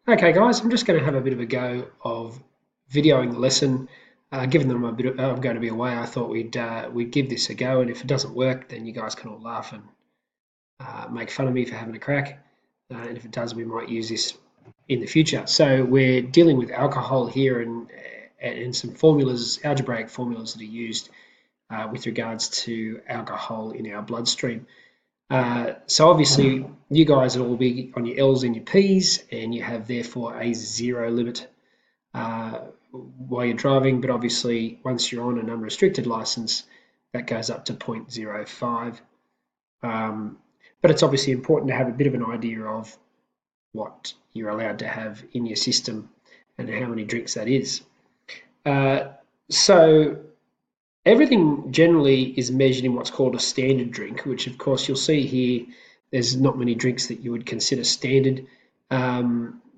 Okay guys, I'm just going to have a bit of a go of videoing the lesson. Given that I'm going to be away, I thought we'd give this a go, and if it doesn't work, then you guys can all laugh and make fun of me for having a crack. And if it does, we might use this in the future. So we're dealing with alcohol here and some formulas, algebraic formulas that are used with regards to alcohol in our bloodstream. So obviously you guys will all be on your L's and your P's, and you have therefore a zero limit while you're driving, but obviously once you're on an unrestricted license, that goes up to 0.05. But it's obviously important to have a bit of an idea of what you're allowed to have in your system and how many drinks that is. So everything generally is measured in what's called a standard drink, which of course you'll see here, there's not many drinks that you would consider standard.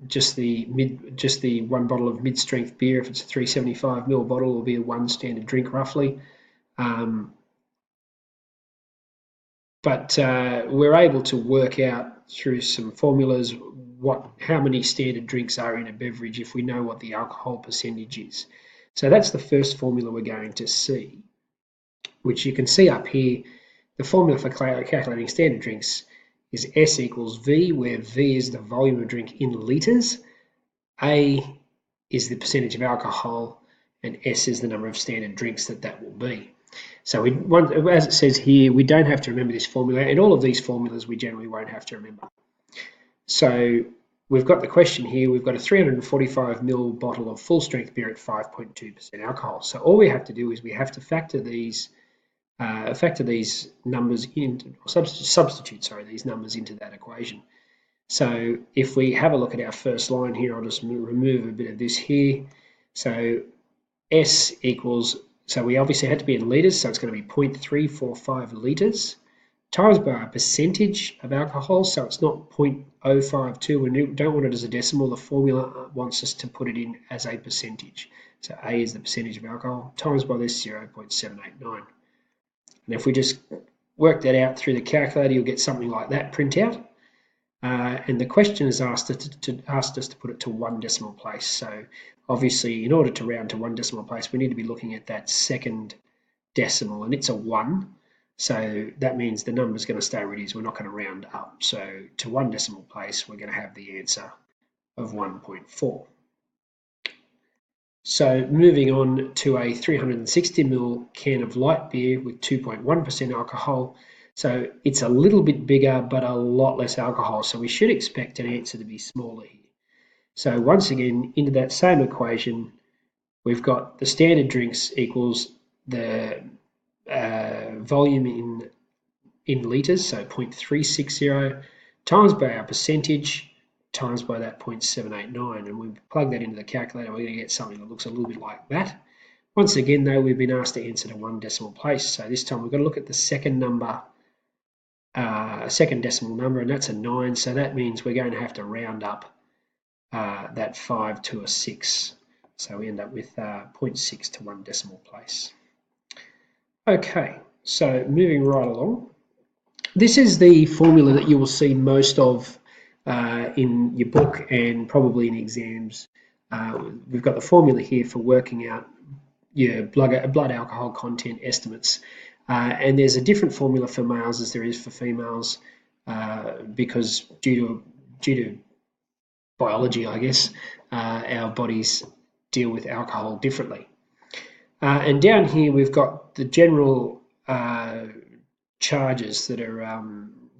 Just the 1 bottle of mid-strength beer, if it's a 375ml bottle, will be a 1 standard drink roughly. But we're able to work out through some formulas how many standard drinks are in a beverage if we know what the alcohol percentage is. So that's the first formula we're going to see, which you can see up here. The formula for calculating standard drinks is S equals V, where V is the volume of drink in litres, A is the percentage of alcohol, and S is the number of standard drinks that will be. So as it says here, we don't have to remember this formula, and all of these formulas we generally won't have to remember. So we've got the question here, we've got a 345ml bottle of full strength beer at 5.2% alcohol. So all we have to do is we have to factor these numbers in, substitute these numbers into that equation. So if we have a look at our first line here, I'll just remove a bit of this here. So S equals, so we obviously had to be in litres, so it's going to be 0.345 litres times by a percentage of alcohol, so it's not 0.052. We don't want it as a decimal. The formula wants us to put it in as a percentage. So A is the percentage of alcohol times by this 0.789. And if we just work that out through the calculator, you'll get something like that printout. And the question has asked us to put it to 1 decimal place. So obviously, in order to round to 1 decimal place, we need to be looking at that second decimal, and it's a 1. So that means the number is going to stay where it is. We're not going to round up. So to 1 decimal place, we're going to have the answer of 1.4. So moving on to a 360ml can of light beer with 2.1% alcohol. So it's a little bit bigger, but a lot less alcohol. So we should expect an answer to be smaller here. So once again, into that same equation, we've got the standard drinks equals the volume in litres, so 0.360, times by our percentage, times by that 0.789, and we plug that into the calculator, we're going to get something that looks a little bit like that. Once again, though, we've been asked to answer to 1 decimal place, so this time we've got to look at the second number, second decimal number, and that's a 9, so that means we're going to have to round up that 5 to a 6, so we end up with 0.6 to 1 decimal place. Okay, so moving right along, this is the formula that you will see most of in your book and probably in exams. We've got the formula here for working out your blood alcohol content estimates. And there's a different formula for males as there is for females because due to biology, I guess, our bodies deal with alcohol differently. And down here we've got the general charges that are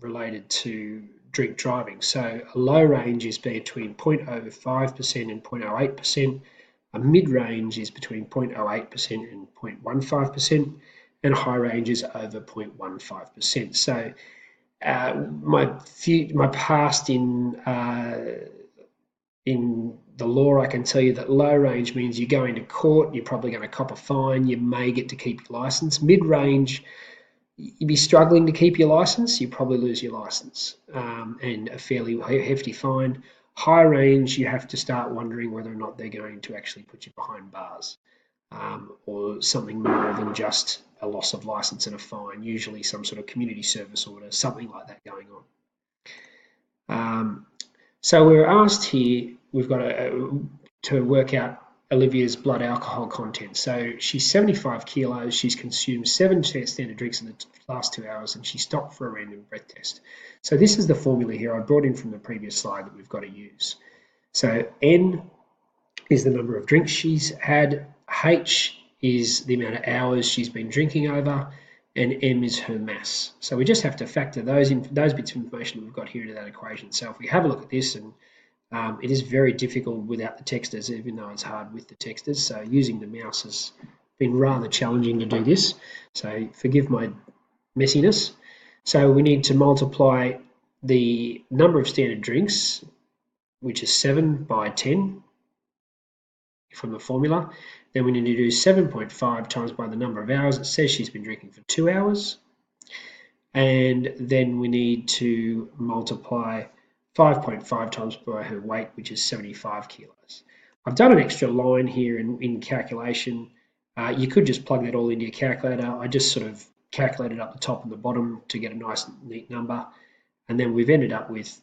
related to drink driving. So a low range is between 0.05% and 0.08%. A mid-range is between 0.08% and 0.15%, and a high range is over 0.15%. So my past in the law, I can tell you that low range means you're going to court, you're probably going to cop a fine, you may get to keep your license. Mid-range, you'd be struggling to keep your license, you probably lose your license and a fairly hefty fine. High range, you have to start wondering whether or not they're going to actually put you behind bars or something more than just a loss of license and a fine, usually some sort of community service order, something like that going on. So we're asked here we've got to work out Olivia's blood alcohol content. So she's 75 kilos, she's consumed 7 standard drinks in the last 2 hours, and she stopped for a random breath test. So this is the formula here I brought in from the previous slide that we've got to use. So N is the number of drinks she's had, H is the amount of hours she's been drinking over, and M is her mass. So we just have to factor those bits of information that we've got here into that equation. So if we have a look at this, and it is very difficult without the texters, even though it's hard with the texters. So using the mouse has been rather challenging to do this. So forgive my messiness. So we need to multiply the number of standard drinks, which is 7 by 10 from the formula. Then we need to do 7.5 times by the number of hours. It says she's been drinking for 2 hours. And then we need to multiply 5.5 times by her weight, which is 75 kilos. I've done an extra line here in calculation. You could just plug that all into your calculator. I just sort of calculated up the top and the bottom to get a nice neat number. And then we've ended up with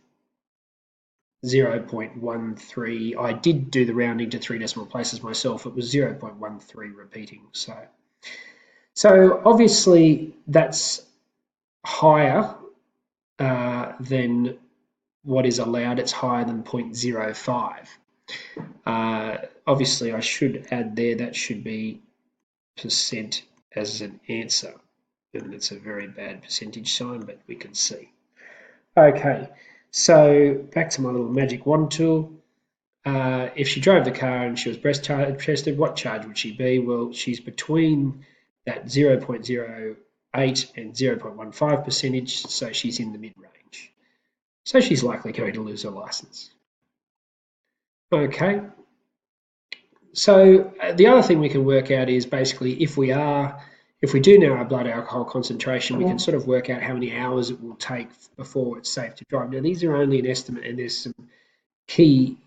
0.13. I did do the rounding to 3 decimal places myself. It was 0.13 repeating. So obviously that's higher than what is allowed. It's higher than 0.05. Obviously I should add there, that should be percent as an answer. And it's a very bad percentage sign, but we can see. Okay, so back to my little magic wand tool. If she drove the car and she was breast tested, what charge would she be? Well, she's between that 0.08 and 0.15 percentage, so she's in the mid-range. So she's likely going to lose her license. Okay, so the other thing we can work out is basically if we do know our blood alcohol concentration, we can sort of work out how many hours it will take before it's safe to drive. Now, these are only an estimate, and there's some key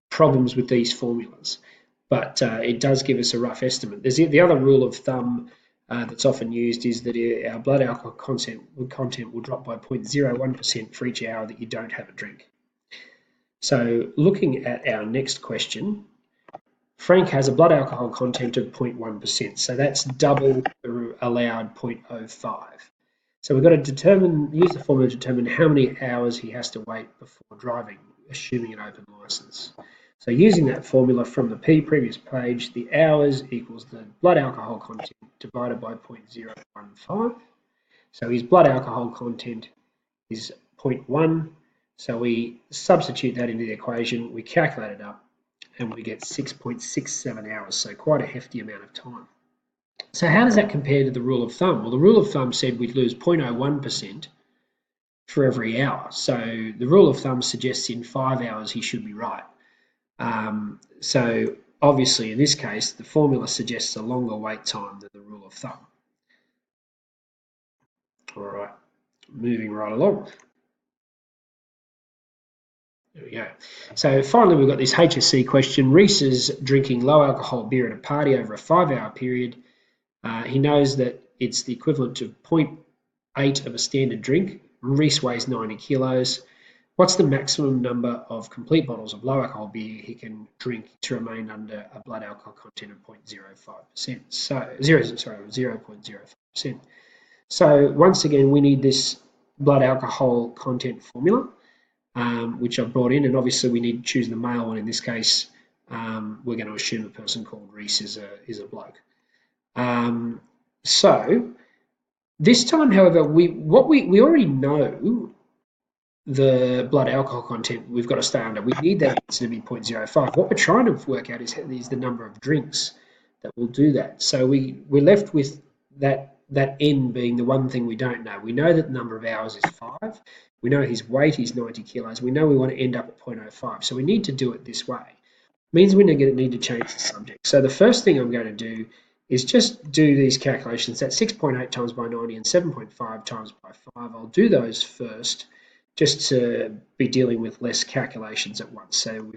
problems with these formulas, but it does give us a rough estimate. There's the other rule of thumb that's often used is that our blood alcohol content will drop by 0.01% for each hour that you don't have a drink. So looking at our next question, Frank has a blood alcohol content of 0.1%, so that's double the allowed 0.05. So we've got to use the formula to determine how many hours he has to wait before driving, assuming an open license. So using that formula from the previous page, the hours equals the blood alcohol content divided by 0.015. So his blood alcohol content is 0.1. So we substitute that into the equation, we calculate it up, and we get 6.67 hours, so quite a hefty amount of time. So how does that compare to the rule of thumb? Well, the rule of thumb said we'd lose 0.01% for every hour. So the rule of thumb suggests in 5 hours he should be right. So obviously in this case, the formula suggests a longer wait time than the rule of thumb. All right, moving right along. There we go. So finally, we've got this HSC question. Reese is drinking low alcohol beer at a party over a 5-hour period. He knows that it's the equivalent to 0.8 of a standard drink. Reese weighs 90 kilos. What's the maximum number of complete bottles of low alcohol beer he can drink to remain under a blood alcohol content of 0.05%? So 0.05%. So once again, we need this blood alcohol content formula, which I've brought in, and obviously we need to choose the male one. In this case, we're going to assume a person called Reese is a bloke. So this time, however, we already know the blood alcohol content we've got to stay under. We need that to be 0.05. What we're trying to work out is the number of drinks that will do that. So we're left with that N being the one thing we don't know. We know that the number of hours is 5. We know his weight is 90 kilos. We know we want to end up at 0.05. So we need to do it this way. It means we're going to need to change the subject. So the first thing I'm going to do is just do these calculations. That's 6.8 times by 90 and 7.5 times by 5. I'll do those first, just to be dealing with less calculations at once. So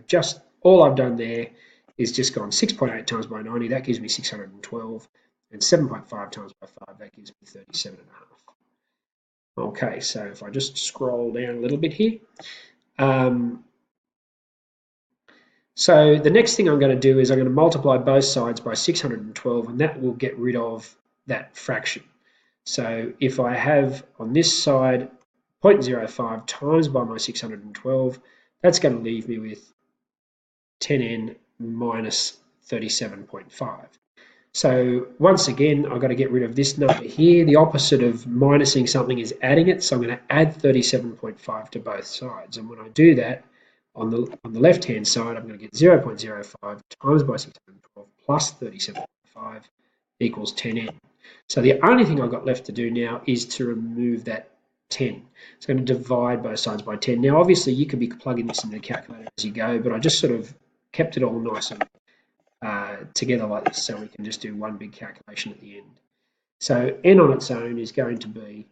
all I've done there is just gone 6.8 times by 90, that gives me 612, and 7.5 times by 5, that gives me 37.5. Okay, so if I just scroll down a little bit here, So the next thing I'm going to do is I'm going to multiply both sides by 612, and that will get rid of that fraction. So if I have on this side 0.05 times by my 612, that's going to leave me with 10n minus 37.5. So once again, I've got to get rid of this number here. The opposite of minusing something is adding it. So I'm going to add 37.5 to both sides. And when I do that, on the left-hand side, I'm going to get 0.05 times by 612 plus 37.5 equals 10n. So the only thing I've got left to do now is to remove that 10. It's going to divide both sides by 10. Now, obviously, you could be plugging this in the calculator as you go, but I just sort of kept it all nice and together like this, so we can just do one big calculation at the end. So n on its own is going to be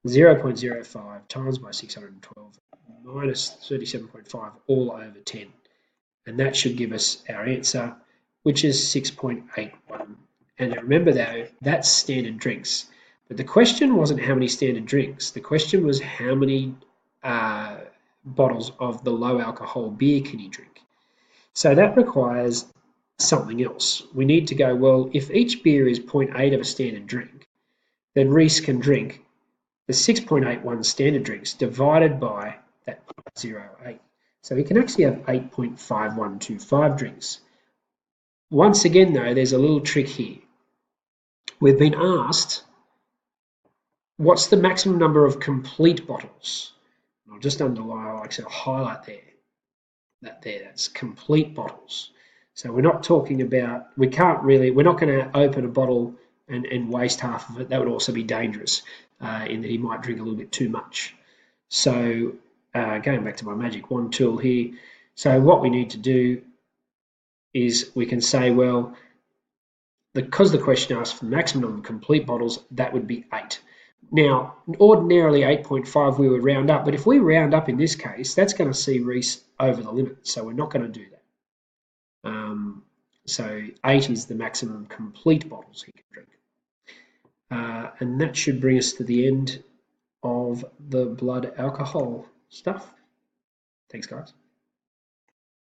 0.05 times by 612 minus 37.5 all over 10. And that should give us our answer, which is 6.81. And remember though, that's standard drinks. But the question wasn't how many standard drinks. The question was how many bottles of the low alcohol beer can you drink? So that requires something else. We need to go, well, if each beer is 0.8 of a standard drink, then Reese can drink the 6.81 standard drinks divided by that 0.08. So he can actually have 8.5125 drinks. Once again, though, there's a little trick here. We've been asked, what's the maximum number of complete bottles? I'll just underline, like I said, highlight there. That's complete bottles. So we're not talking about, we're not going to open a bottle and waste half of it. That would also be dangerous in that he might drink a little bit too much. So going back to my magic wand tool here, so what we need to do is we can say, well, because the question asks for the maximum number of complete bottles, that would be 8. Now, ordinarily 8.5 we would round up, but if we round up in this case, that's going to see Reese over the limit, so we're not going to do that. So 8 is the maximum complete bottles he can drink. And that should bring us to the end of the blood alcohol stuff. Thanks, guys.